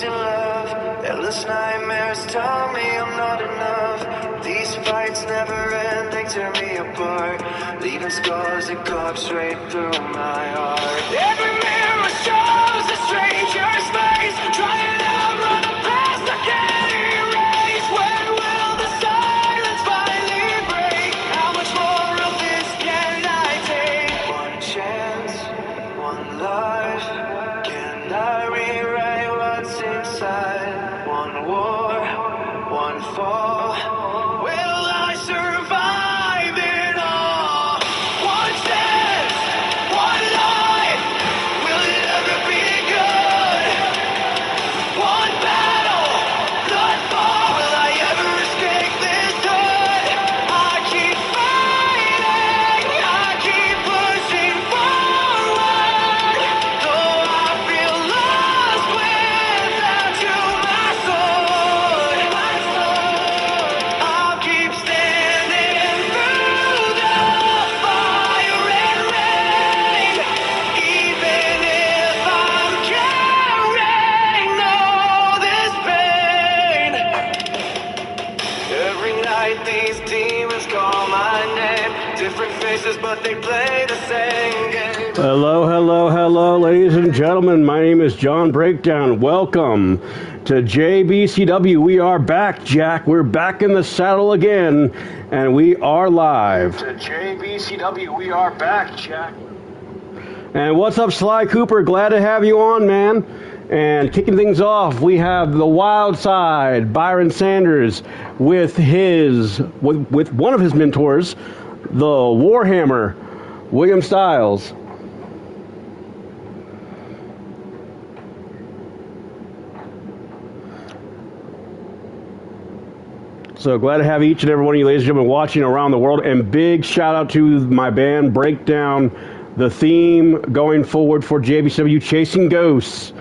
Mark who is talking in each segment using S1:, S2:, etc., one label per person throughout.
S1: in love. Endless nightmares tell me I'm not enough. These fights never end, they tear me apart, leaving scars that carve straight through my heart. Every mirror shows a stranger's face, trying to run a past I can't erase. When will the silence finally break? How much more of this can I take? One chance, one life. Can I rewrite what's inside? One war, one fall. Will I survive it all? One chance, one life. Will it ever be good? One battle, blood fall. Will I ever escape this hood? I keep fighting, I keep pushing forward. Though I feel lost without you, my sword. I'll keep standing through the fire and rain, even if I'm carrying all this pain. Every night these demons call my name, different faces but they play the same game.
S2: Hello, hello, hello, ladies and gentlemen. My name is John Breakdown. Welcome to JBCW. We are back, Jack. We're back in the saddle again, and we are live. To JBCW, we are back, Jack. And what's up, Sly Cooper? Glad to have you on, man. And kicking things off, we have the Wild Side, Byron Sanders, with one of his mentors, the Warhammer, William Styles. So glad to have each and every one of you, ladies and gentlemen, watching around the world. And big shout out to my band Breakdown. The theme going forward for JBCW, Chasing Ghosts,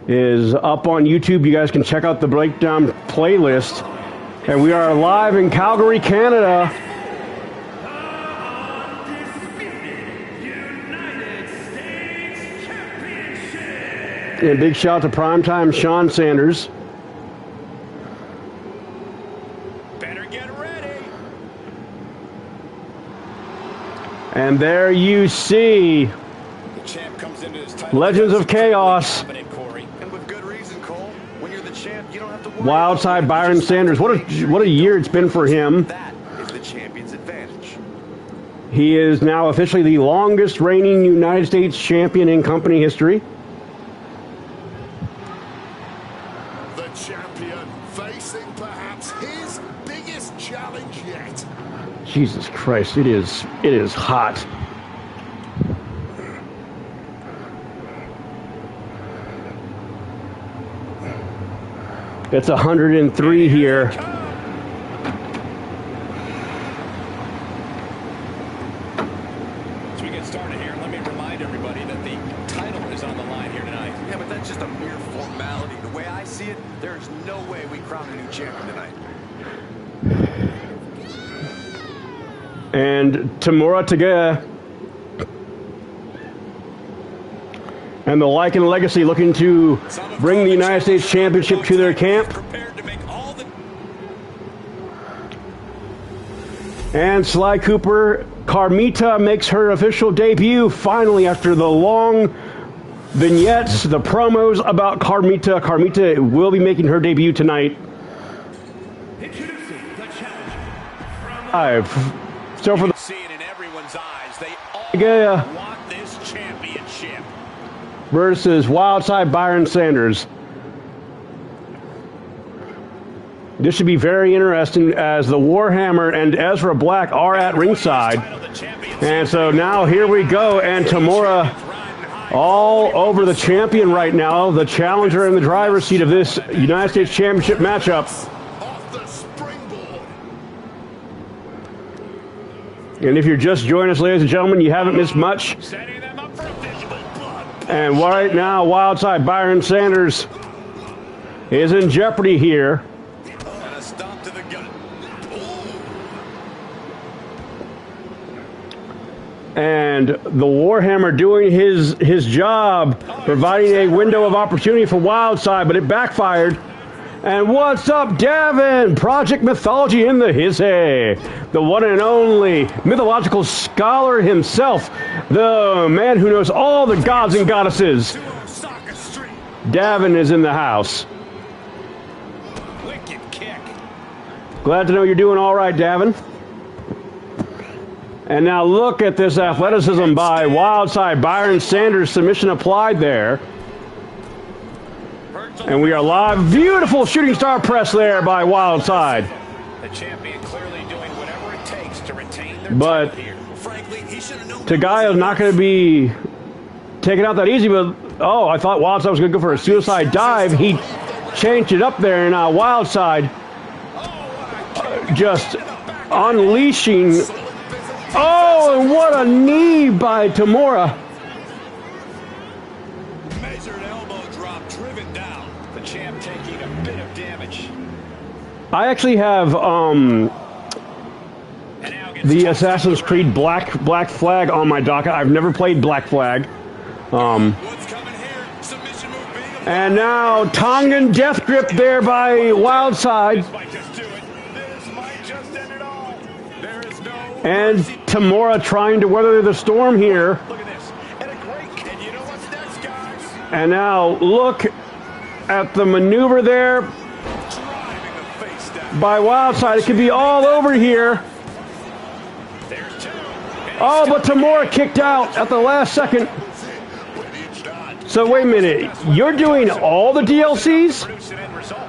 S2: is up on YouTube. You guys can check out the Breakdown playlist. And we are live in Calgary, Canada. And big shout out to Primetime Sean Sanders.
S3: Better get ready.
S2: And there you see
S3: The champ comes into his title.
S2: Legends of Chaos.
S3: And with good reason, Cole. When you're the champ, you don't have to worry.
S2: Wild Side Byron Sanders. What a year it's been for him.
S3: That is the champion's advantage.
S2: He is now officially the longest reigning United States champion in company history.
S4: The champion facing perhaps his biggest challenge yet.
S2: Jesus Christ, it is hot. It's 103 here.
S3: As we get started here, let me remind everybody that the title is on the line here tonight.
S5: Yeah, but that's just a mere formality. The way I see it, there is no way we crown a new champion tonight.
S2: And Tamura Tagaya and the Lycan Legacy looking to bring the United States Championship to their camp.
S3: Prepared to make all the
S2: And Sly Cooper, Carmita makes her official debut finally after the long vignettes, the promos about Carmita. Carmita will be making her debut tonight.
S6: Introducing the challenger
S2: Live. So for the
S3: see it in everyone's eyes. They all
S2: Tagaya
S3: want this championship.
S2: versus Wildside Byron Sanders. This should be very interesting as the Warhammer and Ezra Black are at ringside. And so now here we go, and Tamura all over the champion right now, the challenger in the driver's seat of this United States Championship matchup.
S4: Off the springboard.
S2: And if you're just joining us, ladies and gentlemen, you haven't missed much.
S3: Setting them up for visible blood.
S2: And right now, Wildside Byron Sanders is in jeopardy here.
S3: And a stop to the gut.
S2: And the Warhammer doing his job providing a window of opportunity for Wildside, but it backfired. And what's up, Davin? Project Mythology in the hissy. The one and only mythological scholar himself. The man who knows all the gods and goddesses. Davin is in the house.
S3: Wicked kick.
S2: Glad to know you're doing all right, Davin. And now look at this athleticism by Wildside. Byron Sanders, submission applied there. And we are live. Beautiful shooting star press there by Wildside.
S3: The champion clearly doing whatever it takes to retain their
S2: But
S3: title here. Frankly, he should have known.
S2: Tagaya's not going to be taken out that easy, but oh, I thought Wildside was going to go for a suicide dive. He changed it up there, and now Wildside just unleashing. Oh, and what a knee by Tamura.
S3: Measured elbow drop driven down. The champ taking a bit of damage.
S2: I actually have
S3: And now gets
S2: the Assassin's Creed Black Flag on my docket. I've never played Black Flag.
S3: what's coming here. Submission move being applied.
S2: And now Tongan death grip there by Wildside.
S3: This might just do it. This might just end it all. There is no
S2: And
S3: mercy.
S2: Tamura trying to weather the storm here.
S3: Look at this. And a great. And you know what's next, guys?
S2: And now look at the maneuver there
S3: Driving the face down.
S2: by Wildside. It could be all over here.
S3: There's two. And
S2: Oh, but Tamura kicked out at the last second. So wait a minute. You're doing all the DLCs?
S3: produce an end result.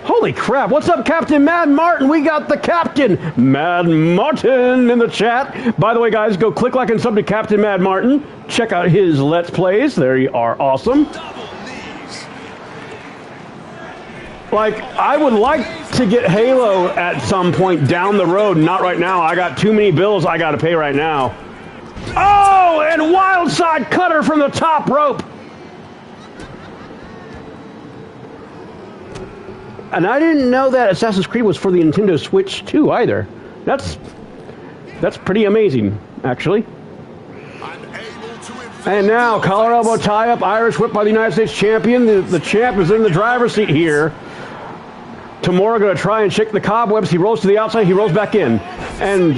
S2: Holy crap. What's up, Captain Mad Martin? We got the Captain Mad Martin in the chat. By the way, guys, go click like and sub to Captain Mad Martin. Check out his Let's Plays. They are awesome.
S3: Double knees.
S2: Like, I would like to get Halo at some point down the road. Not right now. I got too many bills I got to pay right now. Oh, and Wildside cutter from the top rope. And I didn't know that Assassin's Creed was for the Nintendo Switch too either. That's pretty amazing, actually. And now, collar elbow tie-up, Irish whip by the United States champion. The champ is in the driver's seat here. Tamura going to try and shake the cobwebs. He rolls to the outside. He rolls back in. And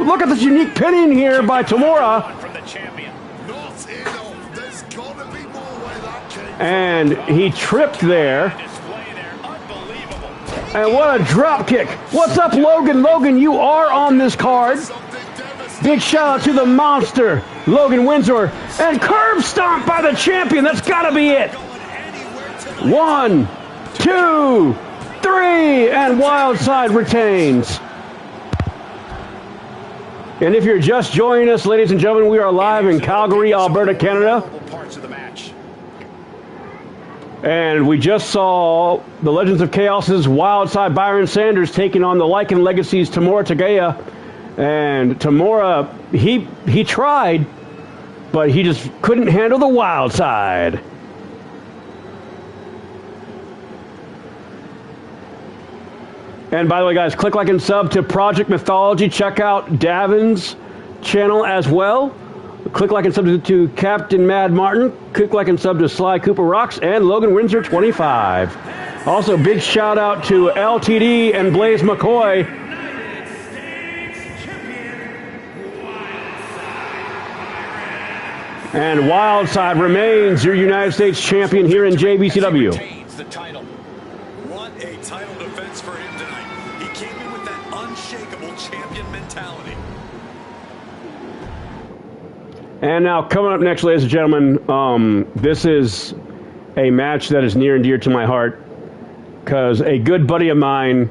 S2: look at this unique pinning here by Tamura.
S3: From the champion.
S4: Not enough. There's got to be more where that came
S2: And he tripped there.
S3: Display there. Unbelievable.
S2: And what a drop kick. What's up, Logan? Logan, you are on this card.
S4: something devastating.
S2: Big shout out to the monster, Logan Windsor. And curb stomp by the champion. That's got to be it. 1, 2, 3, and Wildside retains. And if you're just joining us, ladies and gentlemen, we are live in Calgary, Alberta, Canada.
S3: Parts of the match.
S2: And we just saw the Legends of Chaos's Wildside Byron Sanders taking on the Lycan Legacy's Tamura Tagaya. And Tamura, he tried, but he just couldn't handle the Wildside. And by the way, guys, click like and sub to Project Mythology. Check out Davin's channel as well. Click like and sub to Captain Mad Martin. Click like and sub to Sly Cooper Rocks and Logan Windsor 25. Also, big shout out to LTD and Blaze McCoy. And Wildside remains your United States champion here in JBCW.
S3: Retains the title.
S5: What a title defense for him tonight. He came in with that unshakable champion mentality.
S2: And now coming up next, ladies and gentlemen, this is a match that is near and dear to my heart because a good buddy of mine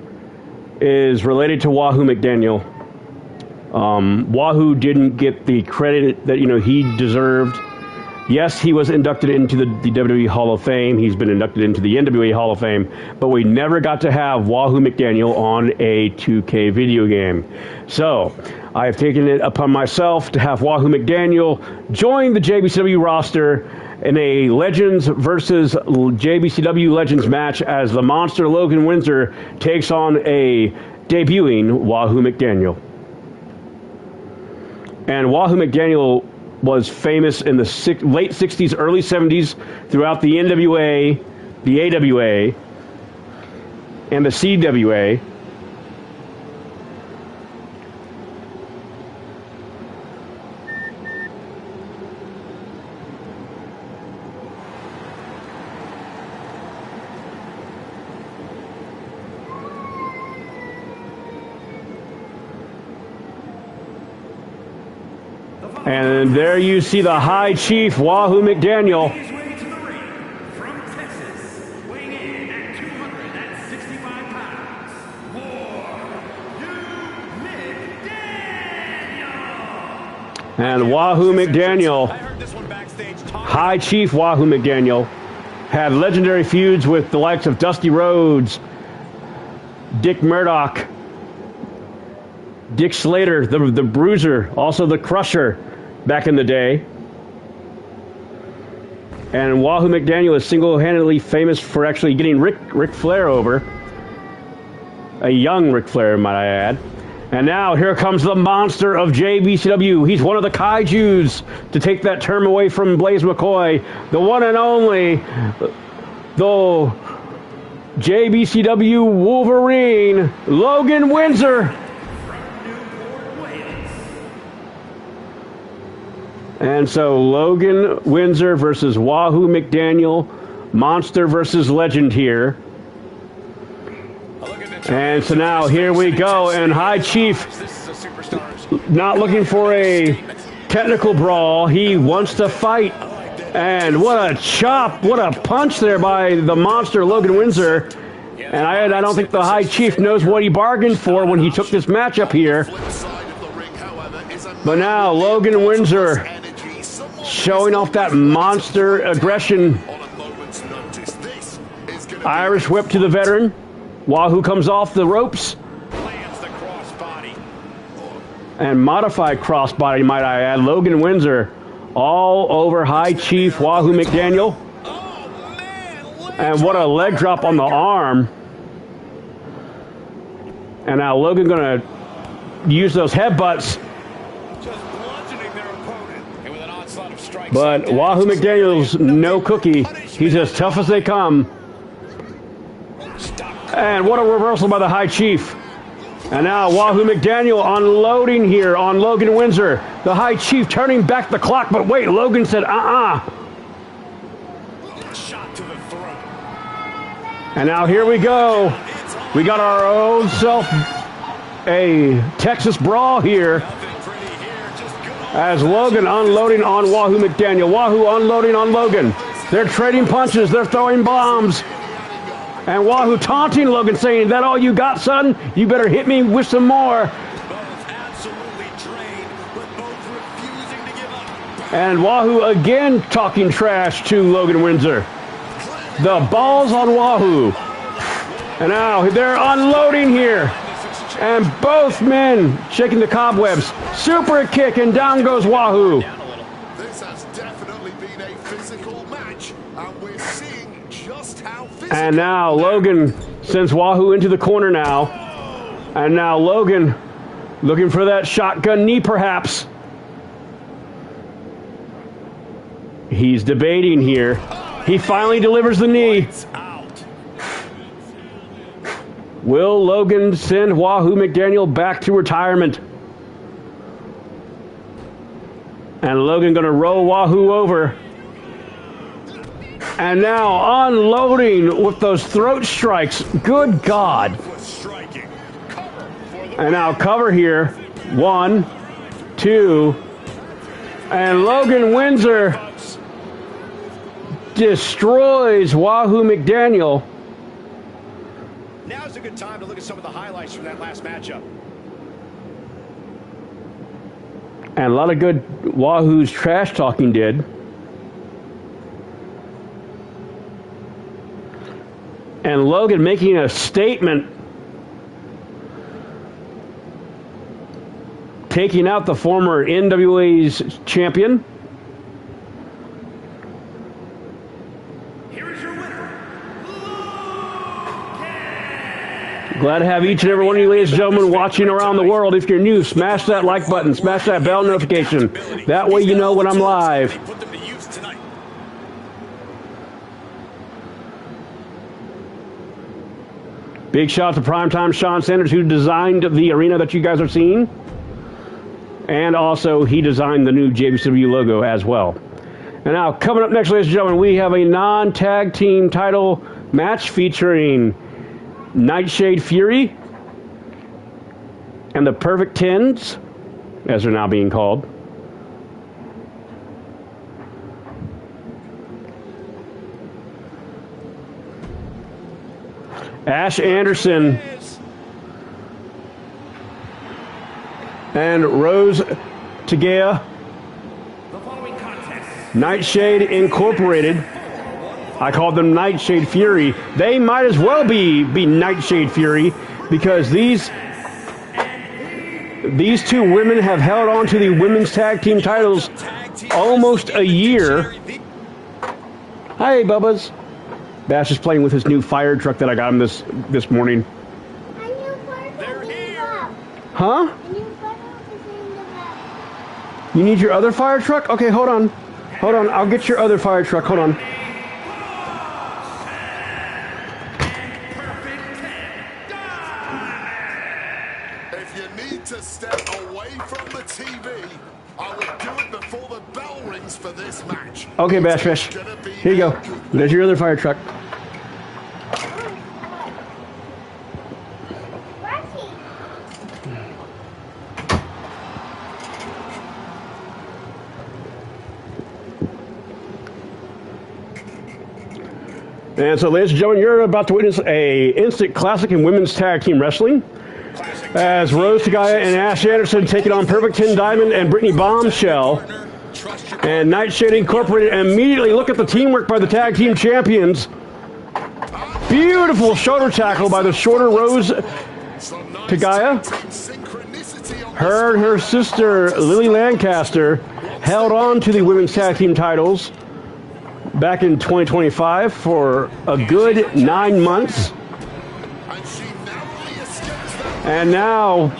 S2: is related to Wahoo McDaniel. Wahoo didn't get the credit that he deserved. Yes, he was inducted into the WWE Hall of Fame. He's been inducted into the NWA Hall of Fame, but we never got to have Wahoo McDaniel on a 2K video game. So I have taken it upon myself to have Wahoo McDaniel join the JBCW roster in a Legends versus JBCW Legends match as the monster Logan Windsor takes on a debuting Wahoo McDaniel. And Wahoo McDaniel was famous in the late 60s, early 70s throughout the NWA, the AWA, and the CWA. And there you see the High Chief, Wahoo McDaniel.
S6: From Texas, weighing in at 265 pounds, McDaniel.
S2: And Wahoo McDaniel,
S5: I heard this one backstage.
S2: High Chief Wahoo McDaniel, had legendary feuds with the likes of Dusty Rhodes, Dick Murdoch, Dick Slater, the Bruiser, also the Crusher back in the day. And Wahoo McDaniel is single-handedly famous for actually getting Ric Flair over. A young Ric Flair, might I add. And now here comes the monster of JBCW. He's one of the kaijus, to take that term away from Blaze McCoy. The one and only, the JBCW Wolverine, Logan Windsor. And so Logan Windsor versus Wahoo McDaniel, monster versus legend here. And so now here we go, and High Chief not looking for a technical brawl. He wants to fight. And what a chop, what a punch there by the monster Logan Windsor. And I don't think the High Chief knows what he bargained for when he took this matchup here. But now Logan Windsor showing off that monster aggression. Irish whip to the veteran. Wahoo comes off the ropes. And modified crossbody, might I add. Logan Windsor all over High Chief Wahoo McDaniel. And what a leg drop on the arm. And now Logan going to use those headbutts. But Wahoo McDaniel's no cookie. He's as tough as they come. And what a reversal by the High Chief. And now Wahoo McDaniel unloading here on Logan Windsor. The High Chief turning back the clock, but wait, Logan said,
S5: Shot to the throat.
S2: And now here we go. We got our own self a Texas brawl here. As Logan unloading on Wahoo McDaniel. Wahoo unloading on Logan. They're trading punches. They're throwing bombs. And Wahoo taunting Logan, saying, "That all you got, son? You better hit me with some more."
S5: Both absolutely drained, but both refusing to give up.
S2: And Wahoo again talking trash to Logan Windsor. The balls on Wahoo. And now they're unloading here. And both men shaking the cobwebs. Super kick, and down goes Wahoo.
S4: This has definitely been a physical match, and we're seeing just how physical.
S2: And now Logan sends Wahoo into the corner now. And now Logan looking for that shotgun knee, perhaps. He's debating here. He finally delivers the knee. Will Logan send Wahoo McDaniel back to retirement? And Logan going to roll Wahoo over. And now unloading with those throat strikes. Good God. And now cover here. 1, 2. And Logan Windsor destroys Wahoo McDaniel.
S3: Now's a good time to look at some of the highlights from that last matchup.
S2: And a lot of good Wahoo's trash talking did. And Logan making a statement, taking out the former NWA's champion. Glad to have each and every one of you, ladies and gentlemen, watching around the world. If you're new, smash that like button, smash that bell notification. That way you know when I'm live.
S5: Put them to use tonight.
S2: Big shout out to Primetime Sean Sanders, who designed the arena that you guys are seeing. And also, he designed the new JBCW logo as well. And now, coming up next, ladies and gentlemen, we have a non-tag team title match featuring Nightshade Fury and the Perfect Tens, as they're now being called. Ash Anderson and Rose Tegea, Nightshade Incorporated. I called them Nightshade Fury. They might as well be Nightshade Fury, because these two women have held on to the women's tag team titles almost a year. Hi, Bubba's. Bash is playing with his new fire truck that I got him this morning.
S5: They're here.
S2: Huh? You need your other fire truck? Okay, hold on. Hold on, I'll get your other fire truck. Hold on.
S4: If you need to step away from the TV, I would do it before the bell rings for this match.
S2: Okay, Bash Fish. Here you go. There's your other fire truck. And so, ladies and gentlemen, you're about to witness a instant classic in women's tag team wrestling, as Rose Tegea and Ash Anderson taking on Perfect 10 Diamond and Brittany Bombshell. And Nightshade Incorporated. And immediately look at the teamwork by the tag team champions. Beautiful shoulder tackle by the shorter Rose Tegea. Her and her sister Lily Lancaster held on to the women's tag team titles back in 2025 for a good 9 months. And now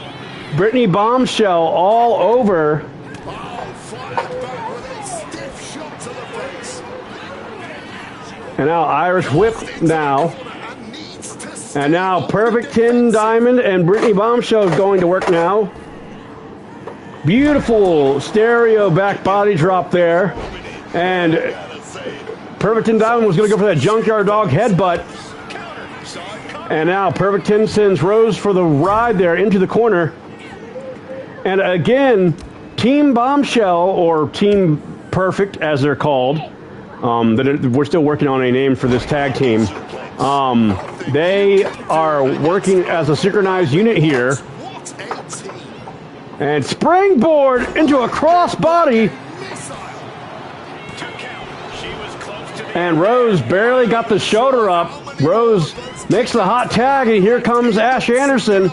S2: Brittany Bombshell all over. And now Irish Whip now. And now Perfect 10 Diamond and Brittany Bombshell is going to work now. Beautiful stereo back body drop there. And Perfect 10 Diamond was going to go for that Junkyard Dog headbutt. And now Perfect 10 sends Rose for the ride there into the corner. And again, Team Bombshell, or Team Perfect as they're called, we're still working on a name for this tag team. They are working as a synchronized unit here. And springboard into a crossbody. And Rose barely got the shoulder up. Rose makes the hot tag, and here comes Ash Anderson.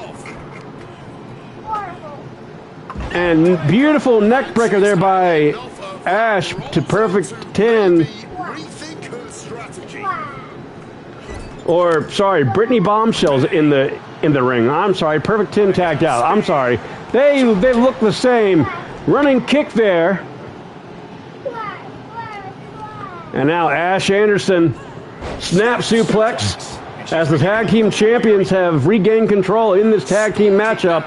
S2: And beautiful neck breaker there by Ash to Perfect 10. Or, sorry, Brittany Bombshell's in the ring. I'm sorry, Perfect 10 tagged out. I'm sorry. They look the same. Running kick there. And now Ash Anderson, snap suplex, as the tag team champions have regained control in this tag team matchup,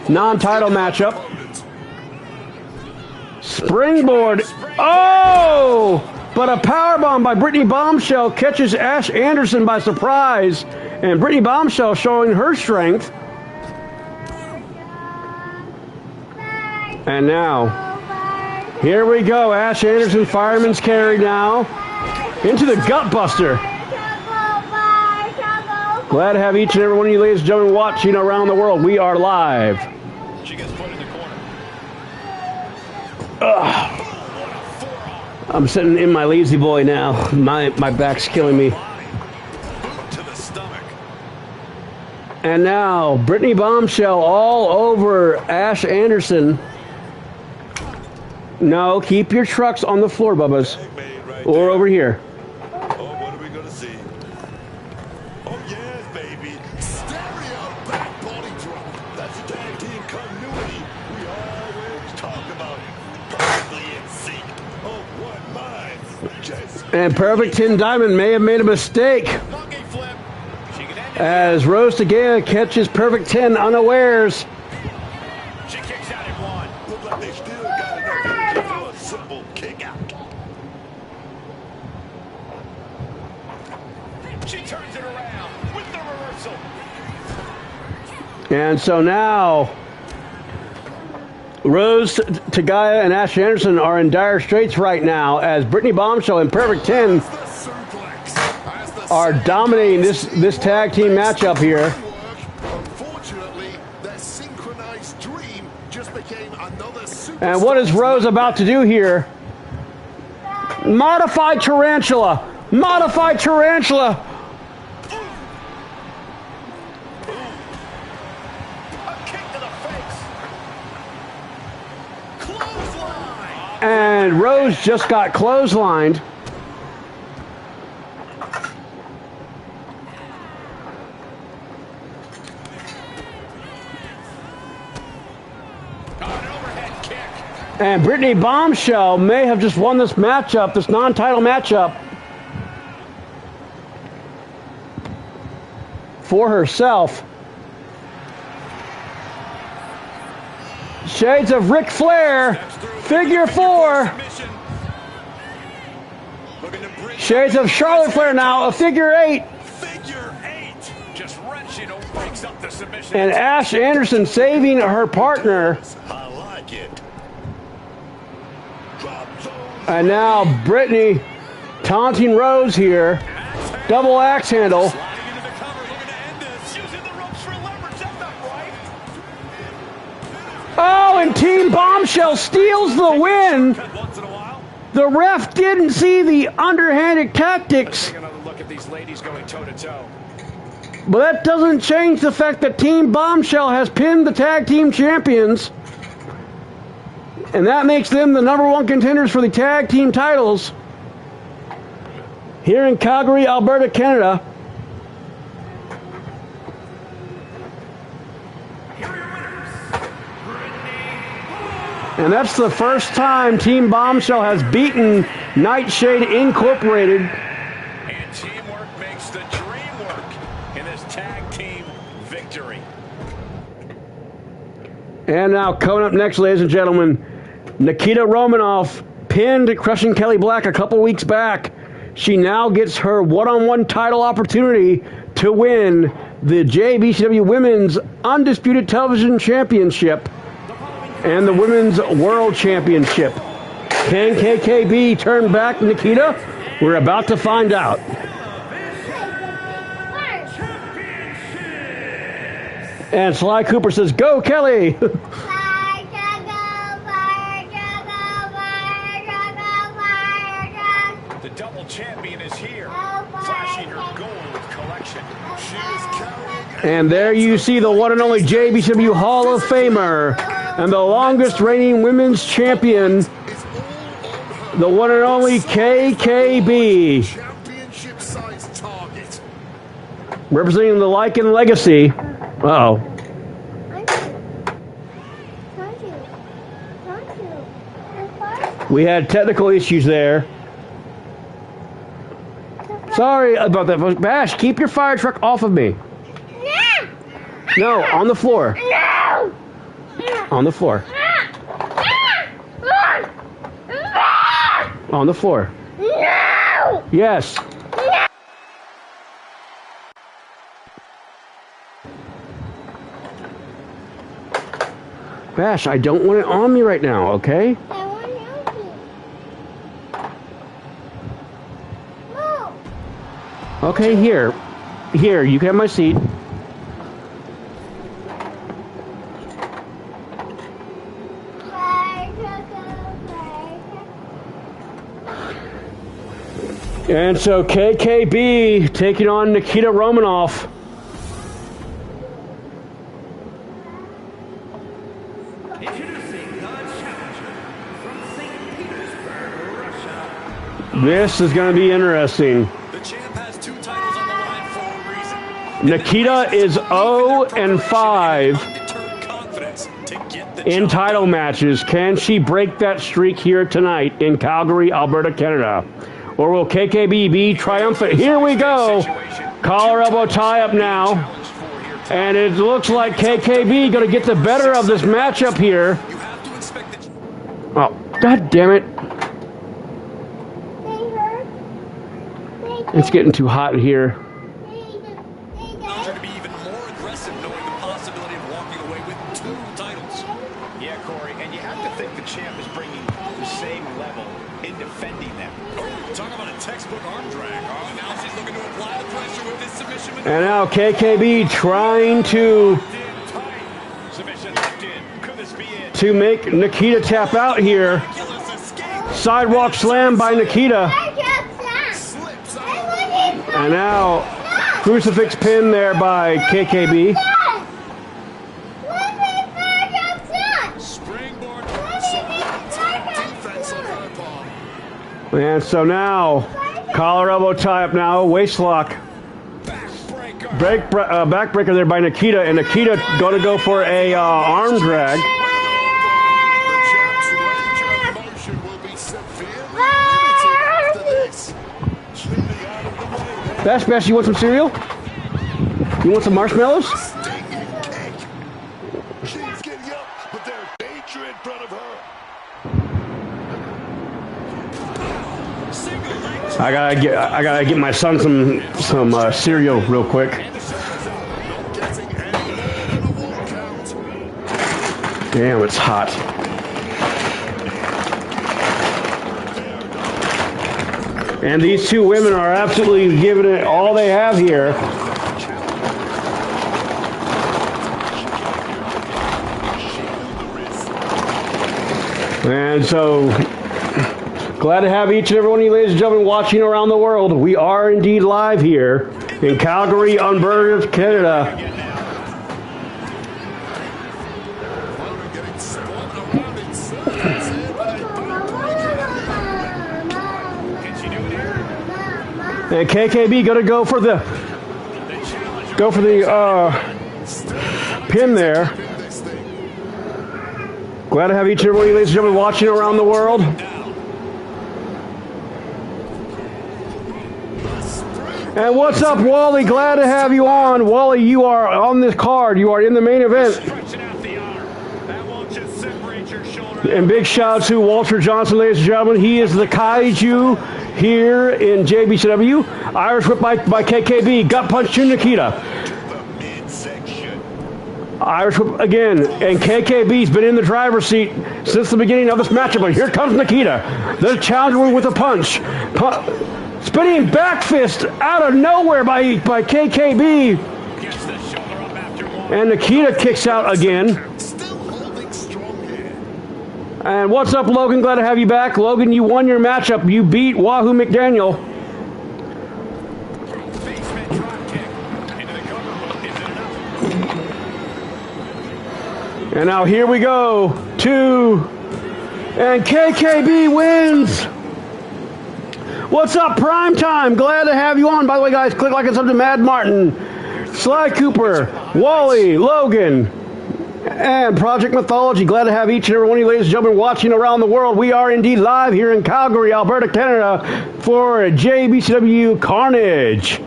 S2: non-title matchup. Springboard, oh! But a powerbomb by Brittany Bombshell catches Ash Anderson by surprise, and Brittany Bombshell showing her strength. And now, here we go, Ash Anderson, fireman's carry now, into the gut buster. Glad to have each and every one of you ladies and gentlemen watching around the world. We are live.
S3: She gets put in the corner.
S2: I'm sitting in my lazy boy now. My back's killing me.
S5: Boot to the stomach.
S2: And now, Brittany Bombshell all over Ash Anderson. No, keep your trucks on the floor, Bubba's. Or over here.
S5: Oh, what are we going to see?
S4: Oh, yes, baby. Stereo back body drop. That's the tag team continuity we always talk about. Perfectly in sync. Oh, what mind. Just
S2: And Perfect 10 Diamond may have made a mistake,
S3: Monkey flip. She can end it.
S2: as Rose Tagaya catches Perfect 10 unawares.
S3: She kicks out at one.
S4: look like they still got enough energy for a simple kick out.
S3: She turns it around with the reversal.
S2: And so now, Rose Tagaya and Ash Anderson are in dire straits right now, as Brittany Bombshell and Perfect 10
S4: The suplex. As the
S2: are dominating this tag team matchup here.
S4: Unfortunately, their synchronized dream just became another super.
S2: And what is Rose about to do here? Modified Tarantula! Modified Tarantula!
S3: A kick to the face. Clothesline.
S2: And Rose just got clotheslined.
S3: An overhead kick.
S2: And Brittany Bombshell may have just won this matchup, this non-title matchup, for herself. Shades of Ric Flair, figure four.
S3: Submission.
S5: Looking to bring
S2: Shades of Charlotte Flair now, a figure eight.
S5: figure 8.
S3: Just wrenching, breaks up the submission.
S2: And Ash Anderson saving her partner.
S4: I like it. Drop those.
S2: And now Brittany taunting Rose here. Double axe handle.
S3: Sliding into the cover, looking to end this. Using the ropes for leverage. That's not right.
S2: Oh, and Team Bombshell steals the win.
S3: Cut once in a while.
S2: The ref didn't see the underhanded tactics,
S3: Take another look at these ladies going toe to toe.
S2: but that doesn't change the fact that Team Bombshell has pinned the tag team champions, and that makes them the #1 contenders for the tag team titles here in Calgary, Alberta, Canada. And that's the first time Team Bombshell has beaten Nightshade Incorporated.
S3: And teamwork makes the dream work in this tag team victory.
S2: And now coming up next, ladies and gentlemen, Nikita Romanoff pinned Crushing Kelly Black a couple weeks back. She now gets her one-on-one title opportunity to win the JBCW Women's Undisputed Television Championship and the Women's World Championship. Can KKB turn back Nikita? We're about to find out. And Sly Cooper says, "Go, Kelly!"
S3: The double champion is here, flashing her gold collection.
S4: She is carrying.
S2: And there you see the one and only JBCW Hall of Famer and the longest reigning women's champion,
S4: It's all on her.
S2: the one and only KKB,
S4: Championship size target.
S2: representing the Lycan Legacy. Uh-oh. We had technical issues there. Sorry about that. Bash, keep your fire truck off of me. No, on the floor. On the floor. On the floor. Yes. Bash, I don't want it on me right now, okay? Okay, here. Here, you can have my seat. And so KKB taking on Nikita Romanoff.
S6: Introducing the challenger from St. Petersburg, Russia.
S2: This is going to be interesting.
S5: The champ has 2 titles on the line for a reason.
S2: Nikita is 0-5 in title matches. Can she break that streak here tonight in Calgary, Alberta, Canada? Or will KKB be triumphant? Here we go. Collar elbow tie up now. And it looks like KKB going to get the better of this matchup here. Oh, God damn it. It's getting too hot here.
S5: To be even more aggressive, knowing the possibility of walking away with 2 titles.
S3: Yeah, Corey, and you have to think the champ is bringing the same level in defending them.
S5: Oh, talk about a textbook arm drag. Oh, now she's looking to apply the pressure with this submission.
S2: And now KKB trying to make Nikita tap out here. Sidewalk slam by Nikita. And now crucifix pin there by KKB. And so now, collar elbow tie up now, waist lock. Backbreaker there by Nikita, and Nikita going to go for a arm drag. Best, you want some cereal? You want some marshmallows?
S4: She's getting up, but there's danger in front of her.
S2: I gotta get my son some cereal real quick. Damn, it's hot. And these two women are absolutely giving it all they have here. And so, glad to have each and every one of you ladies and gentlemen watching around the world. We are indeed live here in Calgary, Alberta, Canada. And KKB gonna go for the pin there. Glad to have each and every one of you ladies and gentlemen watching around the world. And what's up, Wally? Glad to have you on. Wally, you are on this card. You are in the main event. And big shout out to Walter Johnson, ladies and gentlemen. He is the Kaiju here in JBCW. Irish whip by KKB. Gut punch to Nikita. Irish whip again. And KKB's been in the driver's seat since the beginning of this matchup. But here comes Nikita. The challenger with a punch. Spinning back fist out of nowhere by KKB. And Nikita kicks out again. And what's up, Logan? Glad to have you back. Logan, you won your matchup. You beat Wahoo McDaniel. And now here we go. 2. And KKB wins. What's up, Primetime? Glad to have you on. By the way, guys, click like and sub to Mad Martin, Sly Cooper, Wally, Logan, and Project Mythology. Glad to have each and every one of you ladies and gentlemen watching around the world. We are indeed live here in Calgary, Alberta, Canada for JBCW Carnage.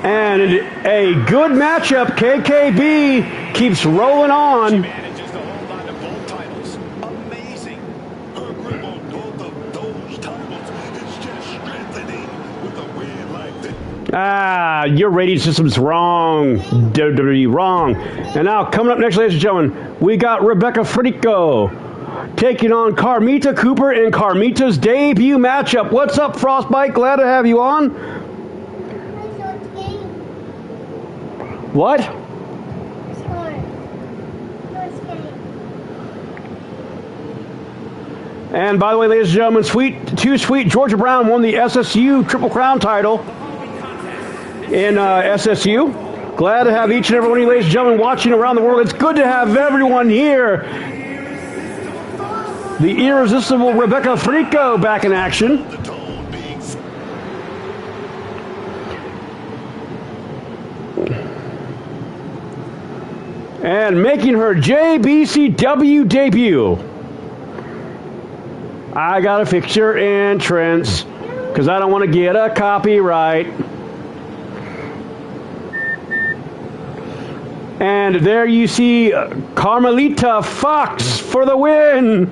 S2: And a good matchup. KKB keeps rolling on.
S3: Manages to hold on to both titles. Amazing.
S4: Her grip on both of those titles is just strengthening with a win like this.
S2: Ah, your rating system's wrong. WWE wrong. And now coming up next, ladies and gentlemen, we got Rebecca Frico taking on Carmita Cooper in Carmita's debut matchup. What's up, Frostbite? Glad to have you on. What? And by the way, ladies and gentlemen, Too Sweet Georgia Brown won the SSU Triple Crown title in SSU. Glad to have each and every one of you ladies and gentlemen watching around the world. It's good to have everyone here The irresistible Rebecca Frico back in action.
S4: The tone being
S2: And making her JBCW debut. I gotta fix your entrance because I don't want to get a copyright. And there you see Carmelita Fox for the win.